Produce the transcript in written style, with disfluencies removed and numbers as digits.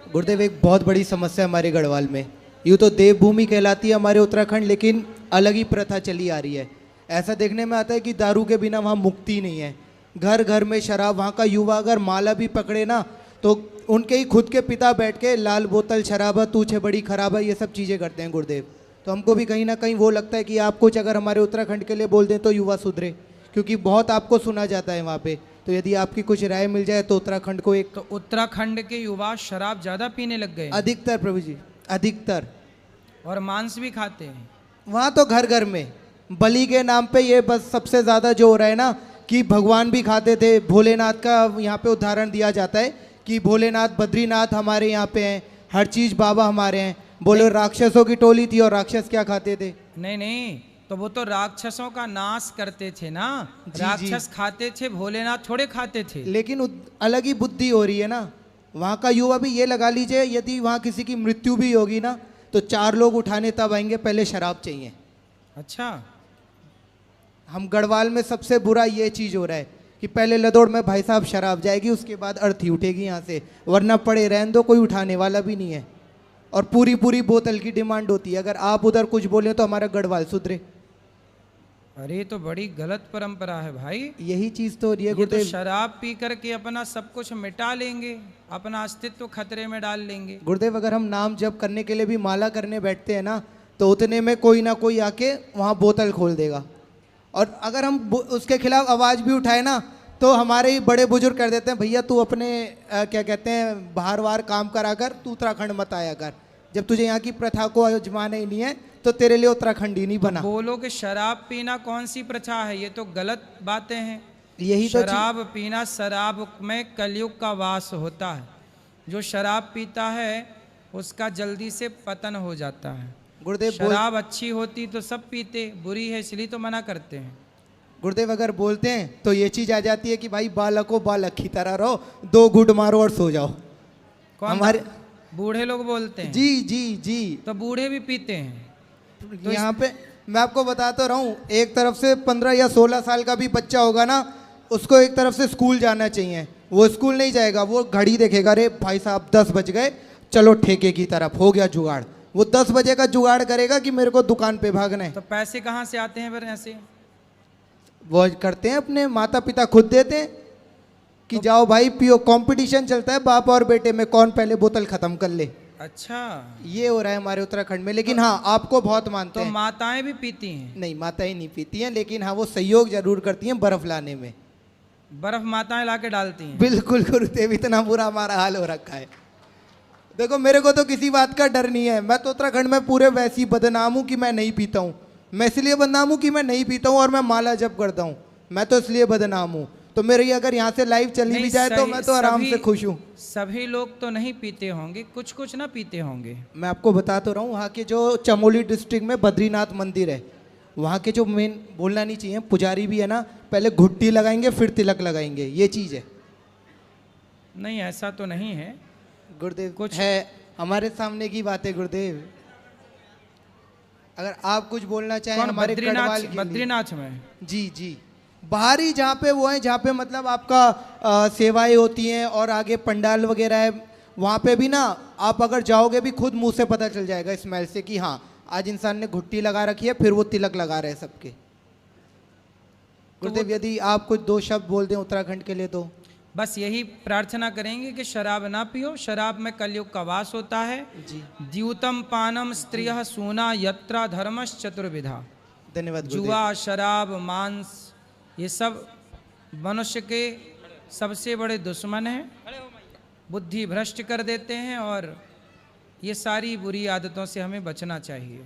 गुरुदेव, एक बहुत बड़ी समस्या हमारे गढ़वाल में, यूँ तो देवभूमि कहलाती है हमारे उत्तराखंड, लेकिन अलग ही प्रथा चली आ रही है। ऐसा देखने में आता है कि दारू के बिना वहाँ मुक्ति नहीं है। घर घर में शराब। वहाँ का युवा अगर माला भी पकड़े ना तो उनके ही खुद के पिता बैठ के लाल बोतल शराब है, तू छे बड़ी खराब है, ये सब चीज़ें करते हैं गुरुदेव। तो हमको भी कहीं ना कहीं वो लगता है कि आप कुछ अगर हमारे उत्तराखंड के लिए बोल दें तो युवा सुधरे, क्योंकि बहुत आपको सुना जाता है वहाँ पे। तो यदि आपकी कुछ राय मिल जाए तो उत्तराखंड को एक। तो उत्तराखंड के युवा शराब ज़्यादा पीने लग गए, अधिकतर प्रभु जी, अधिकतर। और मांस भी खाते हैं। वहाँ तो घर घर में बलि के नाम पे ये बस सबसे ज़्यादा जो हो रहा है ना, कि भगवान भी खाते थे। भोलेनाथ का यहाँ पे उदाहरण दिया जाता है कि भोलेनाथ, बद्रीनाथ हमारे यहाँ पे हैं, हर चीज़ बाबा हमारे हैं। बोलो राक्षसों की टोली थी और राक्षस क्या खाते थे? नहीं नहीं, तो वो तो राक्षसों का नाश करते थे ना। जी, राक्षस खाते थे, भोलेनाथ थोड़े खाते थे। लेकिन अलग ही बुद्धि हो रही है ना। वहाँ का युवा भी ये लगा लीजिए, यदि वहाँ किसी की मृत्यु भी होगी ना तो 4 लोग उठाने तब आएंगे, पहले शराब चाहिए। अच्छा, हम गढ़वाल में सबसे बुरा ये चीज़ हो रहा है कि पहले लदौड़ में भाई साहब शराब जाएगी, उसके बाद अर्थी उठेगी यहाँ से, वरना पड़े रहने दो, कोई उठाने वाला भी नहीं है। और पूरी पूरी बोतल की डिमांड होती है। अगर आप उधर कुछ बोले तो हमारा गढ़वाल सुधरे। अरे तो बड़ी गलत परंपरा है भाई। यही चीज़ तो हो रही है ये तो गुरुदेव। शराब पी करके अपना सब कुछ मिटा लेंगे, अपना अस्तित्व खतरे में डाल लेंगे। गुरुदेव, अगर हम नाम जप करने के लिए भी माला करने बैठते हैं ना तो उतने में कोई ना कोई आके वहाँ बोतल खोल देगा। और अगर हम उसके खिलाफ आवाज़ भी उठाए ना तो हमारे ही बड़े बुजुर्ग कर देते हैं, भैया तू अपने क्या कहते हैं बाहर वार काम करा कर, तू उत्तराखंड मत आया कर। जब तुझे यहाँ की प्रथा को आजमाना ही नहीं है तो तेरे लिए उत्तराखंड ही नहीं बना। बोलो कि शराब पीना कौन सी प्रथा है? ये तो गलत बातें हैं। यही तो शराब पीना, शराब में कलयुग का वास होता है। जो शराब पीता है उसका जल्दी से पतन हो जाता है। गुरुदेव, शराब अच्छी होती तो सब पीते, बुरी है इसलिए तो मना करते हैं। गुरुदेव अगर बोलते हैं तो ये चीज़ आ जाती है कि भाई बालको बालक की तरह रहो, 2 घूंट मारो और सो जाओ। कौन? हमारे बूढ़े लोग बोलते हैं। जी जी जी। तो बूढ़े भी पीते हैं। तो यहाँ पे मैं आपको बताता रहूँ, एक तरफ से 15 या 16 साल का भी बच्चा होगा ना, उसको एक तरफ से स्कूल जाना चाहिए। वो स्कूल नहीं जाएगा, वो घड़ी देखेगा, अरे भाई साहब 10 बज गए, चलो ठेके की तरफ, हो गया जुगाड़। वो 10 बजे का जुगाड़ करेगा कि मेरे को दुकान पे भागना है। तो पैसे कहाँ से आते हैं फिर ऐसे? वो करते हैं अपने माता पिता खुद देते हैं कि जाओ भाई पियो। कंपटीशन चलता है बाप और बेटे में, कौन पहले बोतल खत्म कर ले। अच्छा, ये हो रहा है हमारे उत्तराखंड में। लेकिन हाँ, आपको बहुत मानते तो हैं। माताएं भी पीती हैं? नहीं, माताएं नहीं पीती हैं, लेकिन हाँ वो सहयोग जरूर करती हैं बर्फ लाने में। बर्फ माताएं लाके डालती हैं? बिल्कुल गुरुदेव, इतना बुरा हमारा हाल हो रखा है। देखो मेरे को तो किसी बात का डर नहीं है। मैं तो उत्तराखंड में पूरे वैसी बदनाम हूँ कि मैं नहीं पीता हूँ। मैं इसलिए बदनाम हूँ कि मैं नहीं पीता हूँ और मैं माला जप करता हूँ। मैं तो इसलिए बदनाम हूँ। तो मेरी अगर यहाँ से लाइव चली भी जाए तो मैं तो आराम से खुश हूँ। सभी लोग तो नहीं पीते होंगे, कुछ कुछ ना पीते होंगे। मैं आपको बता तो रहा हूँ, वहाँ के जो चमोली डिस्ट्रिक्ट में बद्रीनाथ मंदिर है, वहाँ के जो मेन, बोलना नहीं चाहिए, पुजारी भी है ना, पहले घुट्टी लगाएंगे फिर तिलक लगाएंगे, ये चीज़ है। नहीं, ऐसा तो नहीं है गुरुदेव, कुछ है हमारे सामने की बात है गुरुदेव। अगर आप कुछ बोलना चाहें हमारे गढ़वाल के लिए। बद्रीनाथ में? जी जी, बाहरी जहाँ पे वो है, जहाँ पे मतलब आपका सेवाएं होती हैं और आगे पंडाल वगैरह है, वहाँ पे भी ना आप अगर जाओगे भी खुद मुंह से पता चल जाएगा स्मेल से कि हाँ आज इंसान ने घुट्टी लगा रखी है, फिर वो तिलक लगा रहे हैं सबके। गुरुदेव, यदि आप कुछ 2 शब्द बोल दें उत्तराखंड के लिए तो। बस यही प्रार्थना करेंगे कि शराब ना पियो। शराब में कलयुग का वास होता है। जी, द्यूतम पानम स्त्रियः सूना यत्रा धर्मश्च चतुर्विधा। धन्यवाद। जुआ, शराब, मांस, ये सब मनुष्य के सबसे बड़े दुश्मन हैं। बुद्धि भ्रष्ट कर देते हैं और ये सारी बुरी आदतों से हमें बचना चाहिए।